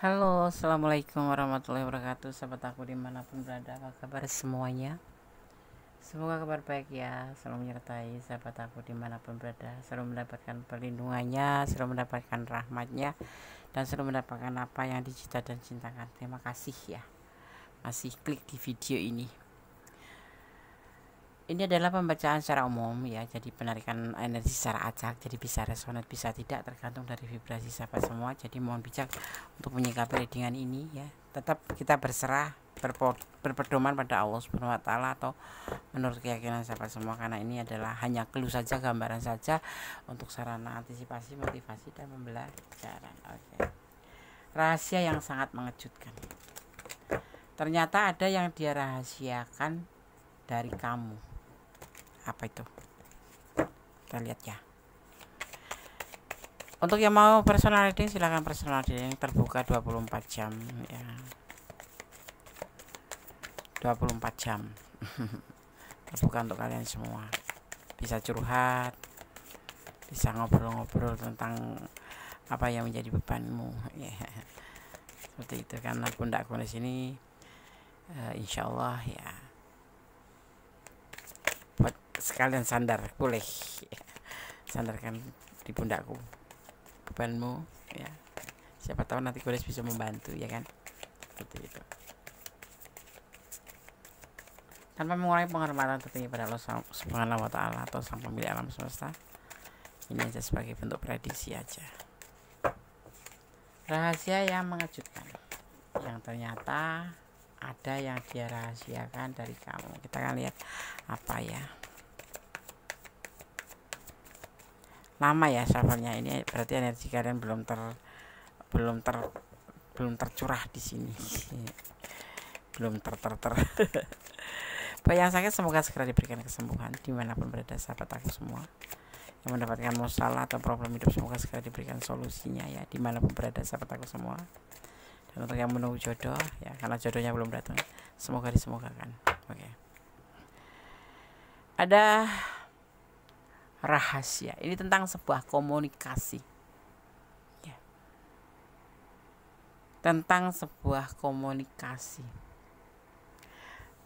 Halo, assalamualaikum warahmatullahi wabarakatuh. Sahabat aku dimanapun berada, apa kabar semuanya? Semoga kabar baik ya, selalu menyertai sahabat aku dimanapun berada, selalu mendapatkan perlindungannya, selalu mendapatkan rahmatnya, dan selalu mendapatkan apa yang dicita dan cintakan. Terima kasih ya, masih klik di video ini. Ini adalah pembacaan secara umum ya, jadi penarikan energi secara acak, jadi bisa resonan bisa tidak tergantung dari vibrasi sahabat semua. Jadi mohon bijak untuk menyikapi readingan ini ya. Tetap kita berserah berpedoman pada Allah Subhanahu wa taala atau menurut keyakinan sahabat semua, karena ini adalah hanya clue saja, gambaran saja untuk sarana antisipasi, motivasi dan pembelajaran. Oke. Rahasia yang sangat mengejutkan. Ternyata ada yang dia rahasiakan dari kamu. Apa itu? Kita lihat ya. Untuk yang mau personal reading silahkan personal reading, terbuka 24 jam ya. 24 jam. Terbuka untuk kalian semua. Bisa curhat, bisa ngobrol-ngobrol tentang apa yang menjadi bebanmu ya. Seperti itu, karena pundakku di sini insyaallah ya. Buat sekalian sandar, boleh ya. Sandarkan di pundakku bebanmu ya, siapa tahu nanti Godes bisa membantu ya kan, seperti itu. Tanpa mengurangi penghormatan tertinggi pada Allah Subhanahu wa taala atau sang pemilik alam semesta, ini aja sebagai bentuk prediksi aja. Rahasia yang mengejutkan, yang ternyata ada yang dia rahasiakan dari kamu. Kita akan lihat apa ya. Lama ya sahabatnya, ini berarti energi kalian belum tercurah di sini. Belum ter yang sakit semoga segera diberikan kesembuhan dimanapun berada sahabat aku semua. Yang mendapatkan masalah atau problem hidup semoga segera diberikan solusinya ya, dimanapun berada sahabat aku semua. Dan untuk yang menunggu jodoh ya, karena jodohnya belum datang, semoga disemogakan. Oke. Ada rahasia, ini tentang sebuah komunikasi ya. Tentang sebuah komunikasi,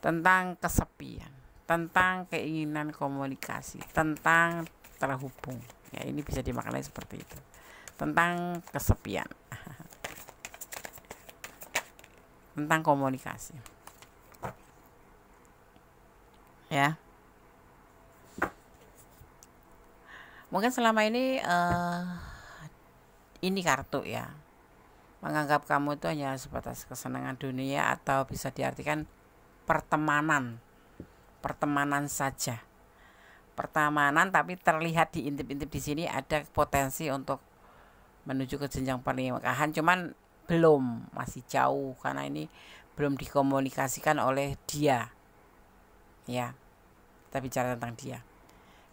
tentang kesepian, tentang keinginan komunikasi, tentang terhubung ya. Ini bisa dimaknai seperti itu, tentang kesepian tentang komunikasi ya. Mungkin selama ini kartu ya menganggap kamu itu hanya sebatas kesenangan dunia, atau bisa diartikan pertemanan saja, pertemanan, tapi terlihat diintip-intip di sini ada potensi untuk menuju ke jenjang pernikahan, cuman belum, masih jauh karena ini belum dikomunikasikan oleh dia ya. Kita bicara tentang dia,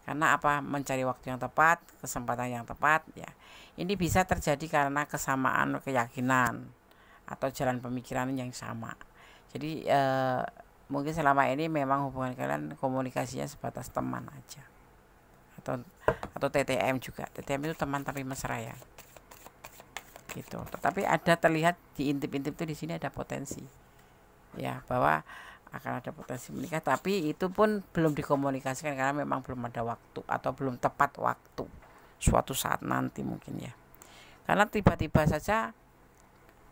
karena apa, mencari waktu yang tepat, kesempatan yang tepat ya. Ini bisa terjadi karena kesamaan keyakinan atau jalan pemikiran yang sama. Jadi mungkin selama ini memang hubungan kalian komunikasinya sebatas teman aja, atau TTM juga. TTM itu teman tapi mesra ya gitu. Tetapi ada terlihat diintip-intip tuh di sini ada potensi ya, bahwa akan ada potensi menikah, tapi itu pun belum dikomunikasikan karena memang belum ada waktu atau belum tepat waktu, suatu saat nanti mungkin ya. Karena tiba-tiba saja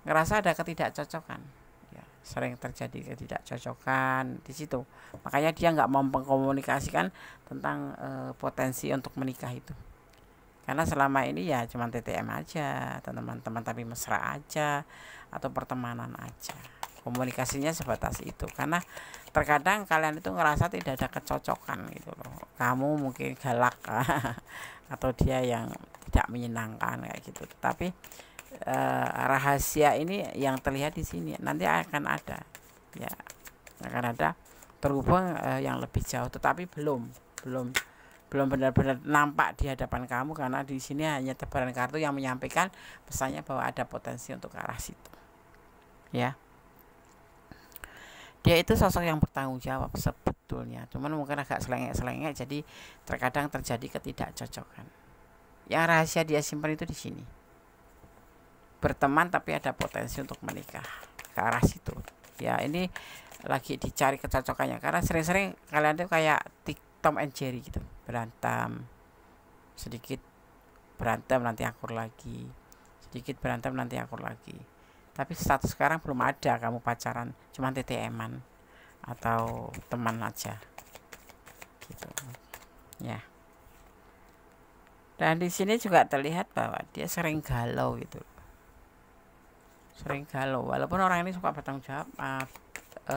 ngerasa ada ketidakcocokan ya, sering terjadi ketidakcocokan di situ. Makanya dia nggak mau mengkomunikasikan tentang potensi untuk menikah itu, karena selama ini ya cuma TTM aja, teman-teman tapi mesra aja, atau pertemanan aja, komunikasinya sebatas itu. Karena terkadang kalian itu ngerasa tidak ada kecocokan gitu loh, kamu mungkin galak atau dia yang tidak menyenangkan kayak gitu. Tapi rahasia ini yang terlihat di sini nanti akan ada ya, akan ada terhubung yang lebih jauh, tetapi belum benar-benar nampak di hadapan kamu, karena di sini hanya tebaran kartu yang menyampaikan pesannya bahwa ada potensi untuk ke arah situ ya. Dia itu sosok yang bertanggung jawab sebetulnya, cuman mungkin agak selengek-selengek, jadi terkadang terjadi ketidakcocokan. Yang rahasia dia simpan itu di sini, berteman tapi ada potensi untuk menikah ke arah situ ya. Ini lagi dicari kecocokannya, karena sering-sering kalian tuh kayak Tom and Jerry gitu, berantem sedikit, berantem nanti akur lagi, sedikit berantem nanti akur lagi. Tapi status sekarang belum ada kamu pacaran, cuma TTM-an atau teman aja gitu ya. Dan di sini juga terlihat bahwa dia sering galau gitu, sering galau. Walaupun orang ini suka bertanggung jawab,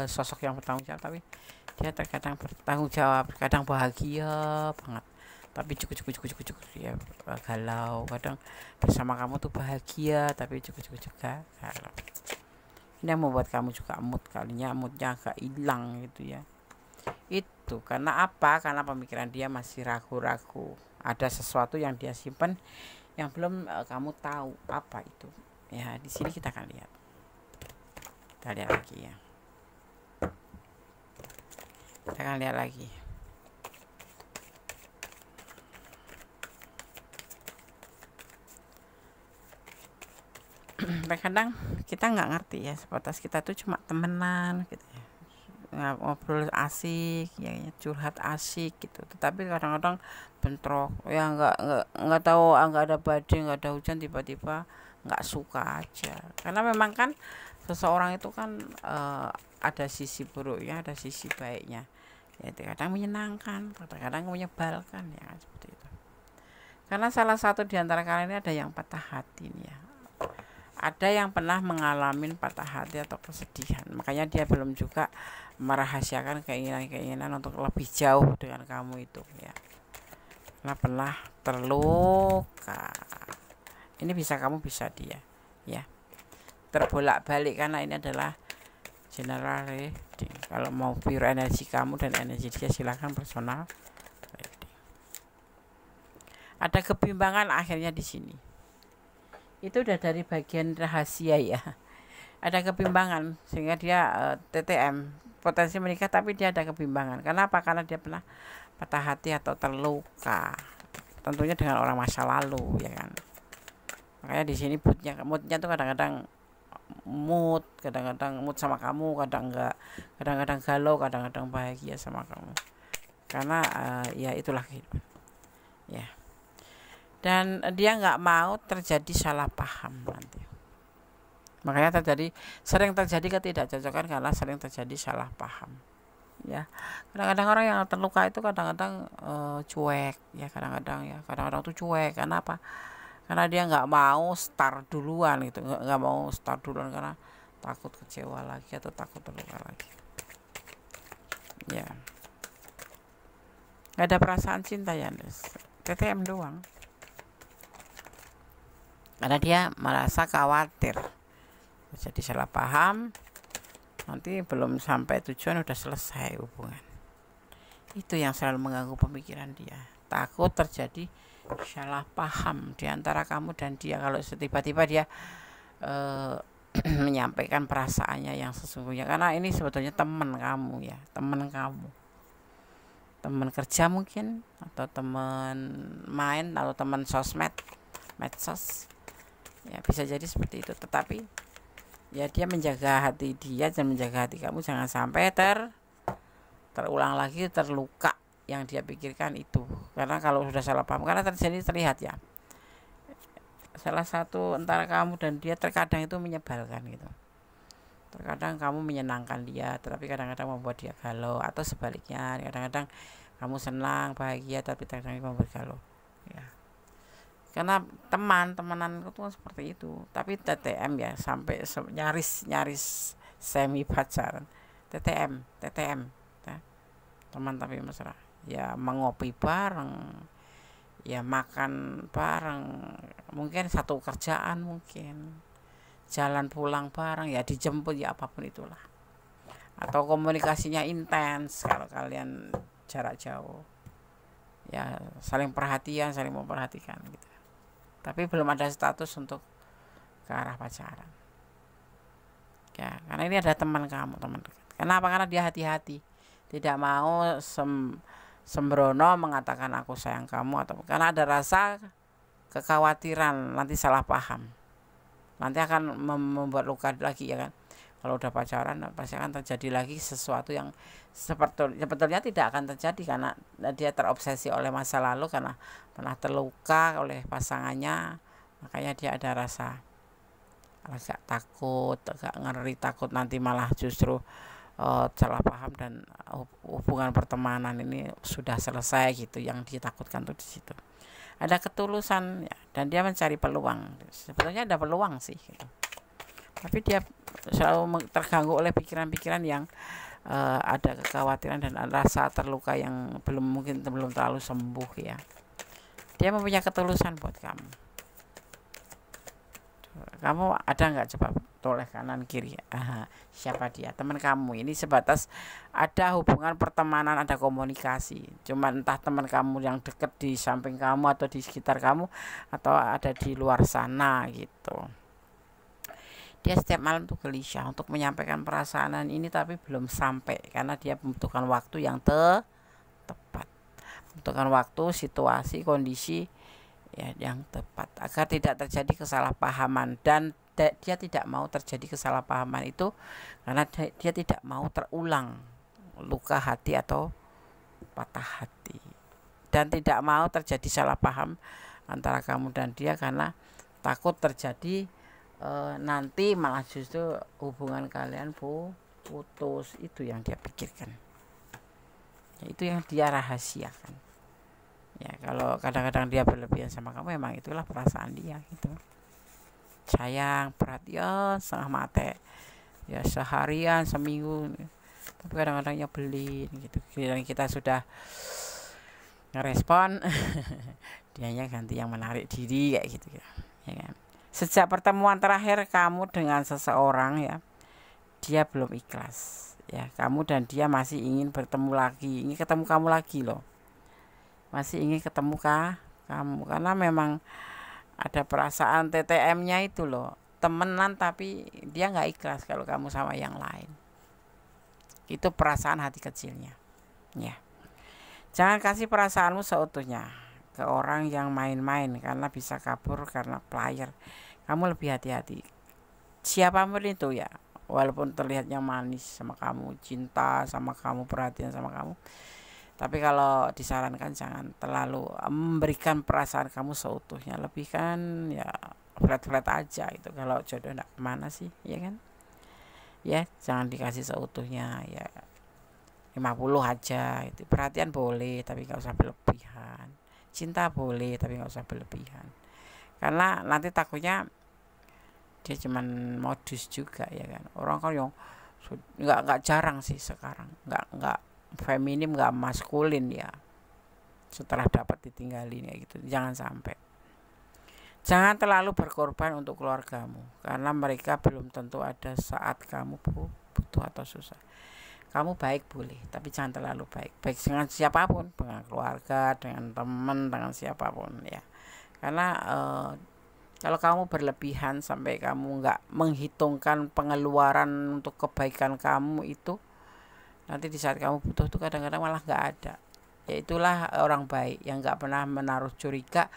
sosok yang bertanggung jawab, tapi dia terkadang bertanggung jawab, kadang bahagia banget, tapi cukup dia galau. Kadang bersama kamu tuh bahagia, tapi cukup galau. Ini yang membuat kamu juga mood, kalinya moodnya agak hilang gitu ya. Itu karena apa? Karena pemikiran dia masih ragu-ragu. Ada sesuatu yang dia simpan yang belum kamu tahu apa itu. Ya, di sini kita akan lihat. Kita lihat lagi ya. Kita akan lihat lagi. Kadang kita nggak ngerti ya, sebatas kita tuh cuma temenan gitu ya, ngobrol asik ya, curhat asik gitu. Tetapi kadang-kadang bentrok ya, nggak tahu, nggak ada badai, nggak ada hujan, tiba-tiba nggak suka aja. Karena memang kan seseorang itu kan ada sisi buruknya, ada sisi baiknya ya. Kadang menyenangkan, kadang menyebalkan ya, seperti itu. Karena salah satu di antara kalian ini ada yang patah hati nih ya, ada yang pernah mengalami patah hati atau kesedihan, makanya dia belum juga merahasiakan keinginan-keinginan untuk lebih jauh dengan kamu itu ya, karena pernah terluka. Ini bisa kamu, bisa dia ya, terbolak-balik, karena ini adalah general reading. Kalau mau pure energi kamu dan energi dia, silahkan personal reading. Ada kebimbangan akhirnya di sini. Itu udah dari bagian rahasia ya. Ada kebimbangan sehingga dia TTM, potensi menikah, tapi dia ada kebimbangan. Kenapa? Karena dia pernah patah hati atau terluka, tentunya dengan orang masa lalu ya kan. Makanya di sini moodnya tuh kadang-kadang mood sama kamu, kadang enggak, kadang-kadang galau, kadang-kadang bahagia sama kamu. Karena ya itulah kehidupan ya. Dan dia nggak mau terjadi salah paham nanti. Makanya sering terjadi ketidakcocokan karena sering terjadi salah paham ya. Kadang-kadang orang yang terluka itu kadang-kadang cuek ya, kadang-kadang tuh cuek. Karena apa? Karena dia nggak mau start duluan gitu, nggak mau start duluan karena takut kecewa lagi atau takut terluka lagi ya. Nggak ada perasaan cinta ya, TTM doang. Karena dia merasa khawatir jadi salah paham, nanti belum sampai tujuan udah selesai hubungan. Itu yang selalu mengganggu pemikiran dia, takut terjadi salah paham di antara kamu dan dia. Kalau tiba-tiba dia menyampaikan perasaannya yang sesungguhnya, karena ini sebetulnya teman kamu ya, teman kerja mungkin, atau teman main, atau teman sosmed, medsos ya, bisa jadi seperti itu. Tetapi ya dia menjaga hati dia dan menjaga hati kamu, jangan sampai terulang lagi terluka yang dia pikirkan itu. Karena kalau sudah salah paham, karena terlihat ya, salah satu antara kamu dan dia terkadang itu menyebalkan gitu. Terkadang kamu menyenangkan dia, tetapi kadang-kadang membuat dia galau, atau sebaliknya, kadang-kadang kamu senang bahagia tapi kadang-kadang membuat galau ya. Karena temenan itu seperti itu. Tapi TTM ya, sampai nyaris semi pacaran. TTM ya. Teman tapi mesra ya, mengopi bareng ya, makan bareng, mungkin satu kerjaan, mungkin jalan pulang bareng ya, dijemput ya, apapun itulah. Atau komunikasinya intens kalau kalian jarak jauh ya, saling perhatian, saling memperhatikan gitu. Tapi belum ada status untuk ke arah pacaran ya, karena ini ada teman kamu, teman dekat. Kenapa? Karena dia hati-hati, tidak mau sembrono mengatakan aku sayang kamu, atau karena ada rasa kekhawatiran nanti salah paham nanti akan membuat luka lagi ya kan. Kalau udah pacaran pasti akan terjadi lagi sesuatu yang sebetulnya tidak akan terjadi, karena dia terobsesi oleh masa lalu, karena pernah terluka oleh pasangannya, makanya dia ada rasa agak takut, agak ngeri, takut nanti malah justru salah paham dan hubungan pertemanan ini sudah selesai gitu. Yang ditakutkan tuh di situ. Ada ketulusan ya, dan dia mencari peluang. Sebetulnya ada peluang sih gitu. Tapi dia selalu terganggu oleh pikiran-pikiran yang ada kekhawatiran dan rasa terluka yang belum terlalu sembuh ya. Dia mempunyai ketulusan buat kamu. Kamu ada nggak, coba toleh kanan kiri. Siapa dia? Teman kamu. Ini sebatas ada hubungan pertemanan, ada komunikasi. Cuma entah teman kamu yang deket di samping kamu atau di sekitar kamu, atau ada di luar sana gitu. Dia setiap malam tuh gelisah untuk menyampaikan perasaan ini, tapi belum sampai karena dia membutuhkan waktu yang tepat, membutuhkan waktu, situasi, kondisi ya yang tepat agar tidak terjadi kesalahpahaman. Dan dia tidak mau terjadi kesalahpahaman itu karena dia tidak mau terulang luka hati atau patah hati, dan tidak mau terjadi salah paham antara kamu dan dia karena takut terjadi nanti malah justru hubungan kalian putus. Itu yang dia pikirkan ya, itu yang dia rahasiakan ya. Kalau kadang-kadang dia berlebihan sama kamu, memang itulah perasaan dia gitu. Sayang, perhatian setengah mati ya, seharian, seminggu, tapi kadang-kadang nyebelin gitu. Dan kita sudah ngerespon dianya ganti yang menarik diri kayak gitu ya kan. Sejak pertemuan terakhir kamu dengan seseorang ya, dia belum ikhlas ya. Kamu dan dia masih ingin bertemu lagi, ingin ketemu kamu lagi loh, masih ingin ketemu kamu, karena memang ada perasaan TTM-nya itu loh, temenan tapi dia nggak ikhlas kalau kamu sama yang lain. Itu perasaan hati kecilnya ya. Jangan kasih perasaanmu seutuhnya ke orang yang main-main, karena bisa kabur karena player. Kamu lebih hati-hati. Siapapun itu ya, walaupun terlihatnya manis sama kamu, cinta sama kamu, perhatian sama kamu, tapi kalau disarankan jangan terlalu memberikan perasaan kamu seutuhnya. Lebih kan ya flat-flat aja itu. Kalau jodoh enggak kemana sih ya kan ya. Jangan dikasih seutuhnya ya, 50 aja itu. Perhatian boleh tapi nggak usah berlebihan, cinta boleh tapi nggak usah berlebihan, karena nanti takutnya dia cuman modus juga ya kan. Orang kan yang nggak jarang sih sekarang, nggak feminim, nggak maskulin ya, setelah dapat ditinggalin ya gitu. Jangan sampai. Jangan terlalu berkorban untuk keluargamu, karena mereka belum tentu ada saat kamu butuh atau susah. Kamu baik boleh, tapi jangan terlalu baik dengan siapapun, dengan keluarga, dengan teman, dengan siapapun ya. Karena kalau kamu berlebihan sampai kamu nggak menghitungkan pengeluaran untuk kebaikan kamu itu, nanti di saat kamu butuh tuh kadang-kadang malah nggak ada. Ya itulah orang baik yang nggak pernah menaruh curiga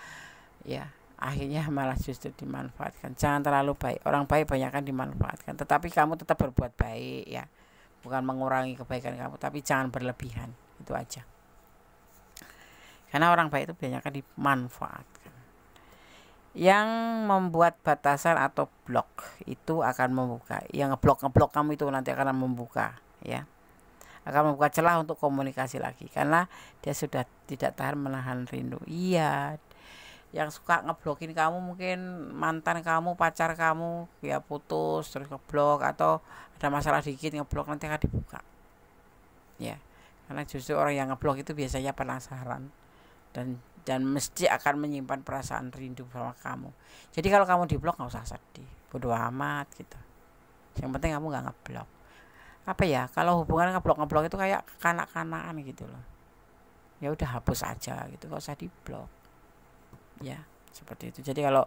ya, akhirnya malah justru dimanfaatkan. Jangan terlalu baik. Orang baik banyak kan dimanfaatkan, tetapi kamu tetap berbuat baik ya, bukan mengurangi kebaikan kamu, tapi jangan berlebihan. Itu aja. Karena orang baik itu banyak kan dimanfaatkan. Yang membuat batasan atau blok itu akan membuka, yang ngeblok kamu itu nanti akan membuka ya, akan membuka celah untuk komunikasi lagi, karena dia sudah tidak tahan menahan rindu. Iya, yang suka ngeblokin kamu mungkin mantan kamu, pacar kamu ya, putus terus ngeblok, atau ada masalah dikit ngeblok, nanti akan dibuka ya. Karena justru orang yang ngeblok itu biasanya penasaran dan mesti akan menyimpan perasaan rindu sama kamu. Jadi kalau kamu diblok nggak usah sedih, bodo amat gitu. Yang penting kamu nggak ngeblok. Apa ya, kalau hubungan ngeblok itu kayak kanak-kanakan gitu loh. Ya udah hapus aja gitu, nggak usah diblok. Ya seperti itu. Jadi kalau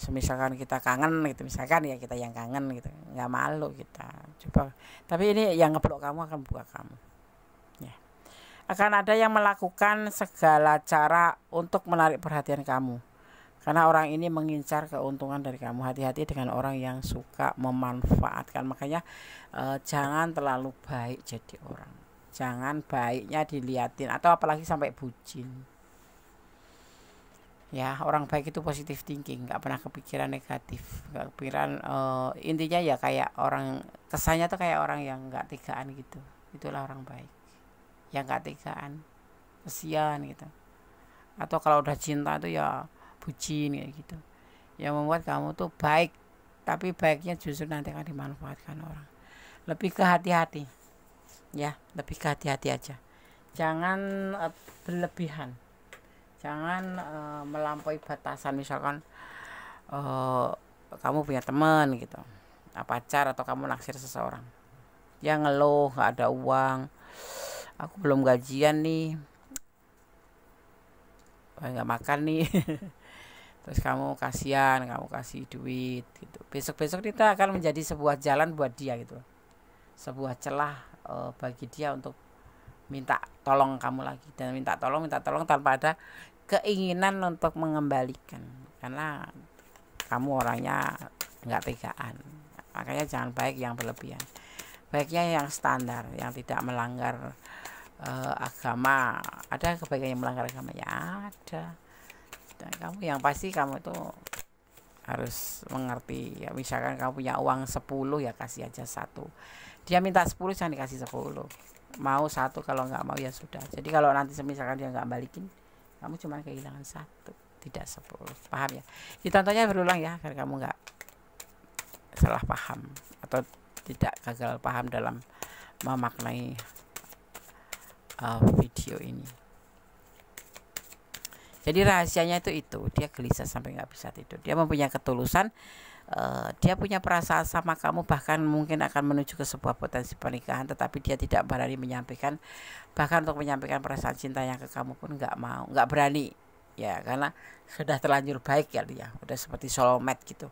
misalkan kita kangen gitu, misalkan ya kita yang kangen gitu, nggak malu kita coba. Tapi ini yang ngeblok kamu akan buka kamu. Ya. Akan ada yang melakukan segala cara untuk menarik perhatian kamu, Karena orang ini mengincar keuntungan dari kamu. Hati-hati dengan orang yang suka memanfaatkan. Makanya jangan terlalu baik jadi orang. Jangan baiknya diliatin, atau apalagi sampai bucin. Ya, orang baik itu positive thinking, nggak pernah kepikiran negatif, nggak kepikiran, intinya ya kayak orang, kesannya tuh kayak orang yang nggak tegaan gitu. Itulah orang baik, yang nggak tegaan, kesian gitu. Atau kalau udah cinta tuh ya bucin kayak gitu, yang membuat kamu tuh baik, tapi baiknya justru nanti akan dimanfaatkan orang. Lebih ke hati-hati, ya, lebih ke hati-hati aja. Jangan berlebihan, jangan melampaui batasan. Misalkan kamu punya teman gitu, pacar, atau kamu naksir seseorang, dia ngeluh nggak ada uang, aku belum gajian nih, nggak makan nih. Terus kamu kasihan, kamu kasih duit gitu. Besok-besok itu akan menjadi sebuah jalan buat dia gitu, sebuah celah bagi dia untuk minta tolong kamu lagi, dan minta tolong tanpa ada keinginan untuk mengembalikan, karena kamu orangnya nggak tegaan. Makanya jangan baik yang berlebihan, baiknya yang standar, yang tidak melanggar agama. Ada kebaikan yang melanggar agama, ya ada. Dan kamu yang pasti kamu itu harus mengerti ya. Misalkan kamu punya uang 10, ya kasih aja 1. Dia minta 10, jangan dikasih 10. Mau 1, kalau nggak mau ya sudah. Jadi kalau nanti misalkan dia nggak balikin, kamu cuma kehilangan 1, tidak 10. Paham ya? Ditontonnya berulang ya, agar kamu nggak salah paham atau tidak gagal paham dalam memaknai video ini. Jadi rahasianya itu dia gelisah sampai nggak bisa tidur. Dia mempunyai ketulusan, dia punya perasaan sama kamu, bahkan mungkin akan menuju ke sebuah potensi pernikahan, tetapi dia tidak berani menyampaikan. Bahkan untuk menyampaikan perasaan cintanya ke kamu pun nggak berani. Ya, karena sudah terlanjur baik ya dia, udah seperti soulmate gitu.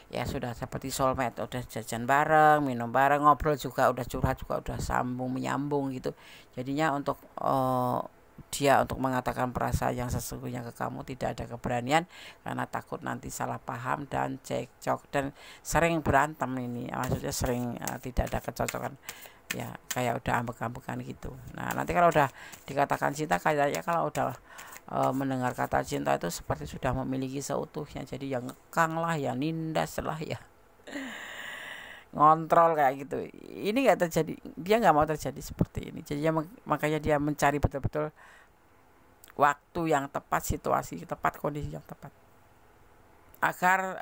Ya sudah seperti soulmate, udah jajan bareng, minum bareng, ngobrol juga, udah curhat juga, udah sambung menyambung gitu. Jadinya untuk dia untuk mengatakan perasaan yang sesungguhnya ke kamu tidak ada keberanian, karena takut nanti salah paham dan cekcok, dan sering berantem ini, maksudnya sering tidak ada kecocokan ya, kayak udah ambek-ambekan gitu. Nah nanti kalau udah dikatakan cinta, kayaknya kalau udah mendengar kata cinta itu seperti sudah memiliki seutuhnya, jadi yang ngekang lah, yang nindas lah ya, ngontrol kayak gitu. Ini nggak terjadi, dia nggak mau terjadi seperti ini. Jadi makanya dia mencari betul-betul waktu yang tepat, situasi tepat, kondisi yang tepat, agar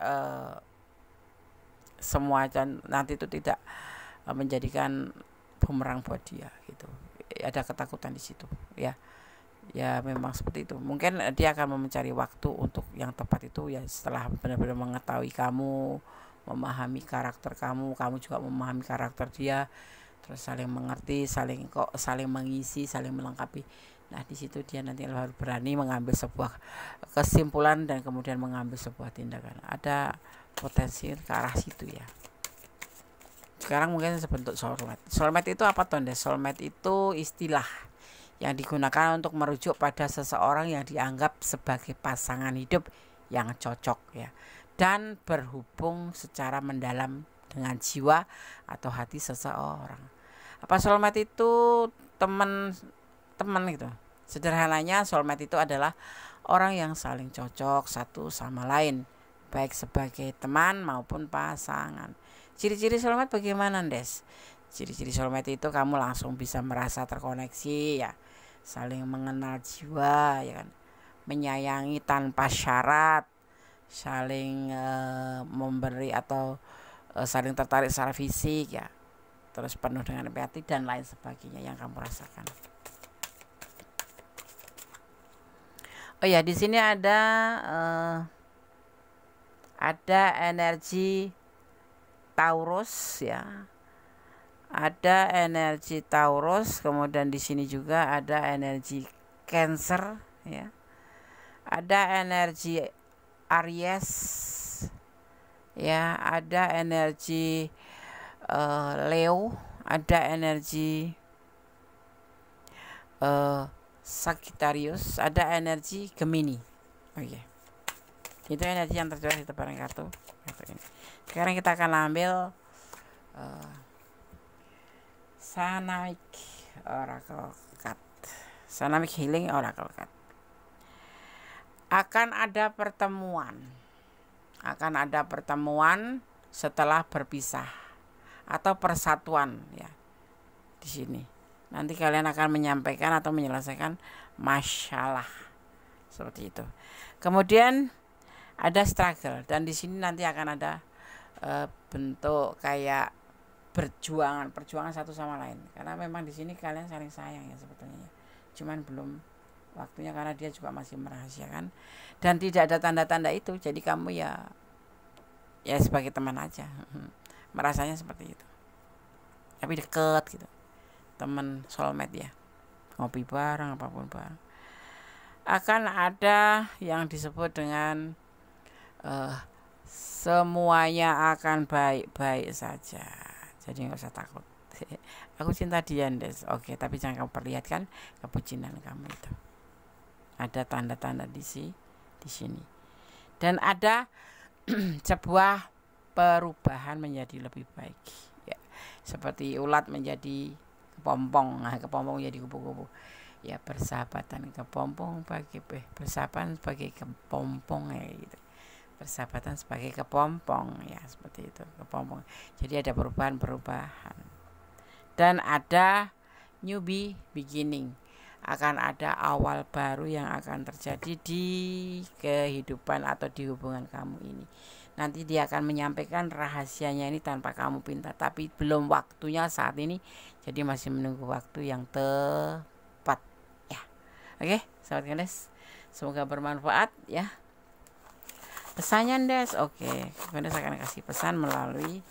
semua nanti itu tidak menjadikan bumerang buat dia gitu. Ada ketakutan di situ ya. Ya memang seperti itu. Mungkin dia akan mencari waktu untuk yang tepat itu ya, setelah benar-benar mengetahui kamu, memahami karakter kamu, kamu juga memahami karakter dia, terus saling mengerti, saling mengisi, saling melengkapi. Nah di situ dia nanti harus berani mengambil sebuah kesimpulan dan kemudian mengambil sebuah tindakan. Ada potensi ke arah situ ya. Sekarang mungkin sebentuk soulmate. Soulmate itu apa tuh? Soulmate itu istilah yang digunakan untuk merujuk pada seseorang yang dianggap sebagai pasangan hidup yang cocok ya, dan berhubung secara mendalam dengan jiwa atau hati seseorang. Apa soulmate itu? Teman gitu. Sederhananya soulmate itu adalah orang yang saling cocok satu sama lain, baik sebagai teman maupun pasangan. Ciri-ciri soulmate bagaimana, Des? Ciri-ciri soulmate itu kamu langsung bisa merasa terkoneksi ya, saling mengenal jiwa ya kan, menyayangi tanpa syarat, saling memberi atau saling tertarik secara fisik ya, terus penuh dengan empati dan lain sebagainya yang kamu rasakan. Oh ya, di sini ada energi Taurus ya. Ada energi Taurus, kemudian di sini juga ada energi Cancer ya. Ada energi Aries ya, ada energi Leo, ada energi Sagittarius, ada energi Gemini. Oh iya. Itu energi yang terjadi di tebaran kartu ini. Sekarang kita akan ambil Sanamik Oracle Card, Sanamik Healing Oracle Card. Akan ada pertemuan setelah berpisah atau persatuan ya di sini. Nanti kalian akan menyampaikan atau menyelesaikan masalah seperti itu. Kemudian ada struggle, dan di sini nanti akan ada bentuk kayak perjuangan satu sama lain, karena memang di sini kalian saling sayang ya sebetulnya, cuman belum waktunya karena dia juga masih merahasiakan dan tidak ada tanda-tanda itu. Jadi kamu ya sebagai teman aja merasanya seperti itu, tapi deket gitu, teman soulmate ya, ngopi bareng apapun bareng. Akan ada yang disebut dengan semuanya akan baik-baik saja, jadi nggak usah takut. Aku cinta dia, Des. Oke, tapi jangan kamu perlihatkan kebucinan kamu itu. Ada tanda-tanda di sini, dan ada sebuah perubahan menjadi lebih baik ya, seperti ulat menjadi kepompong. Nah, kepompong jadi kupu-kupu ya, persahabatan kepompong persahabatan sebagai kepompong ya gitu. Persahabatan sebagai kepompong ya, seperti itu, kepompong. Jadi ada perubahan dan ada new beginning, akan ada awal baru yang akan terjadi di kehidupan atau di hubungan kamu ini. Nanti dia akan menyampaikan rahasianya ini tanpa kamu pinta, tapi belum waktunya saat ini, jadi masih menunggu waktu yang tepat ya. Oke, sahabat Gandes, semoga bermanfaat ya pesannya, Des. Oke, Gandes akan kasih pesan melalui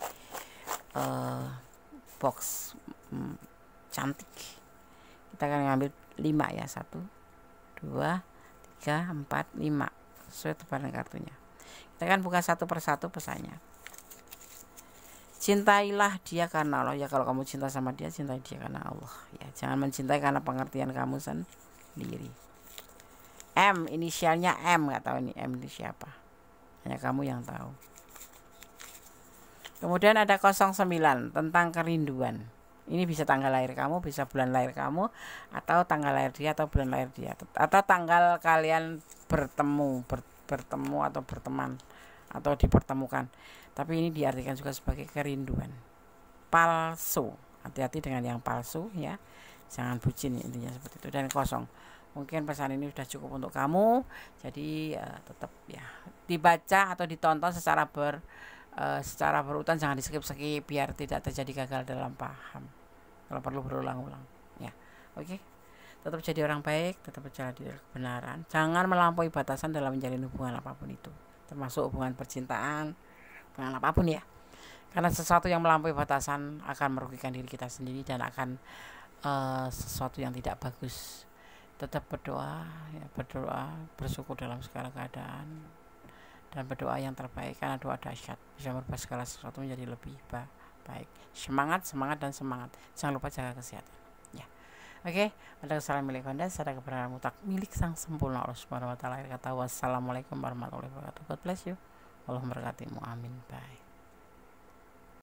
box cantik. Kita akan ngambil 5 ya, 1 2 3 4 5 sesuai tebaran kartunya. Kita akan buka satu persatu pesannya. Cintailah dia karena Allah ya. Kalau kamu cinta sama dia, cintai dia karena Allah ya. Jangan mencintai karena pengertian kamu sendiri. M, inisialnya M, nggak tahu ini M ini siapa, hanya kamu yang tahu. Kemudian ada 09 tentang kerinduan. Ini bisa tanggal lahir kamu, bisa bulan lahir kamu, atau tanggal lahir dia atau bulan lahir dia, atau tanggal kalian bertemu atau berteman atau dipertemukan. Tapi ini diartikan juga sebagai kerinduan palsu. Hati-hati dengan yang palsu ya, jangan bucin intinya seperti itu. Dan 0, mungkin pesan ini sudah cukup untuk kamu, jadi tetap ya dibaca atau ditonton secara berurutan, jangan di skip biar tidak terjadi gagal dalam paham. Kalau perlu berulang-ulang ya. Oke, tetap jadi orang baik, tetap berjalan di kebenaran, jangan melampaui batasan dalam menjalin hubungan apapun itu, termasuk hubungan percintaan, hubungan apapun ya, karena sesuatu yang melampaui batasan akan merugikan diri kita sendiri dan akan sesuatu yang tidak bagus. Tetap berdoa ya, bersyukur dalam segala keadaan, dan berdoa yang terbaik, karena doa dahsyat bisa merubah segala sesuatu menjadi lebih baik. Semangat dan semangat. Jangan lupa jaga kesehatan ya. Oke, ada kesalahan milik Anda, ada kebenaran mutlak milik Sang Sempurna Allah Subhanahu wa taala. Kata wassalamualaikum warahmatullahi wabarakatuh. God bless you. Allah memberkatimu. Amin. Bye.